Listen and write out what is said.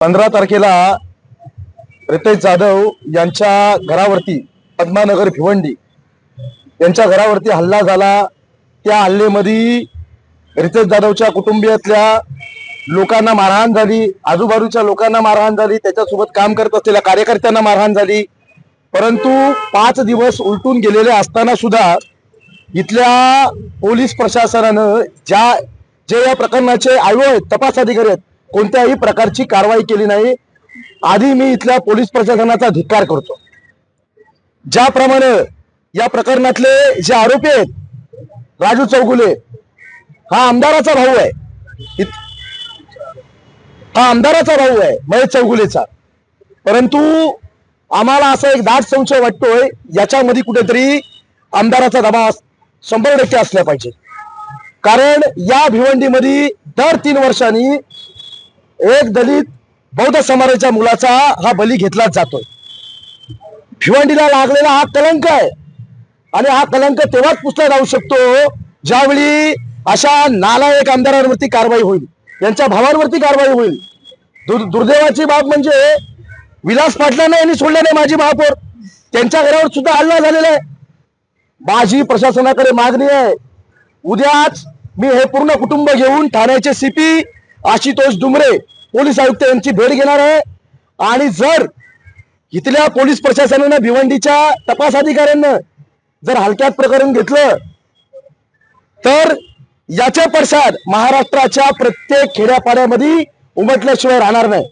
15 तारखेला रितेश जाधव यांच्या घरावरती पद्मानगर भिवंडी यांच्या घरावरती हल्ला झाला। त्या हल्ल्यामध्ये रितेश जाधवच्या कुटुंबियातल्या लोकांना मारहाण झाली, आजूबाजूच्या लोकांना मारहाण झाली, त्याच्यासोबत काम करत असलेल्या कार्यकर्त्यांना मारहाण झाली। परंतु 5 दिवस उलटून गेलेले असताना सुद्धा इथल्या पोलीस प्रशासनानं जे या प्रकरणाचे आयोग तपास अधिकारी आहेत कोणत्याही प्रकारची कारवाई केली नाही। आधी मी इथल्या पोलीस प्रशासनाचा धिक्कार करतो। ज्याप्रमाणे या प्रकरणातले जे आरोपी आहेत, राजू चौगुले हा आमदाराचा भाऊ आहे, महेश चौगुलेचा। परंतु आम्हाला असा एक दाट संशय वाटतोय याच्यामध्ये कुठेतरी आमदाराचा दबाव 100% असला पाहिजे। कारण या भिवंडीमध्ये दर 3 वर्षांनी एक दलित बौद्ध समाजाच्या मुलाचा हा बली घेतलाच जातोय। भिवंडीला लागलेला हा कलंक आहे आणि हा कलंक तेव्हाच पुसला जाऊ शकतो ज्यावेळी अशा नालायक आमदारांवरती कारवाई होईल, यांच्या भावांवरती कारवाई होईल। दुर्दैवाची बाब म्हणजे विलास पाटलांना यांनी सोडले नाही, माजी महापौर, त्यांच्या घरावर सुद्धा हल्ला झालेला आहे। माझी प्रशासनाकडे मागणी आहे, उद्याच मी हे पूर्ण कुटुंब घेऊन ठाण्याचे सीपी आशुतोष डुमरे पोलीस आयुक्त यांची भेट घेणार आहे। आणि जर इथल्या पोलीस प्रशासनानं भिवंडीच्या तपास अधिकाऱ्यांना जर हलक्यात प्रकरण घेतलं तर याचे पडसाद महाराष्ट्राच्या प्रत्येक खेड्यापाड्यामध्ये उमटल्याशिवाय राहणार नाही।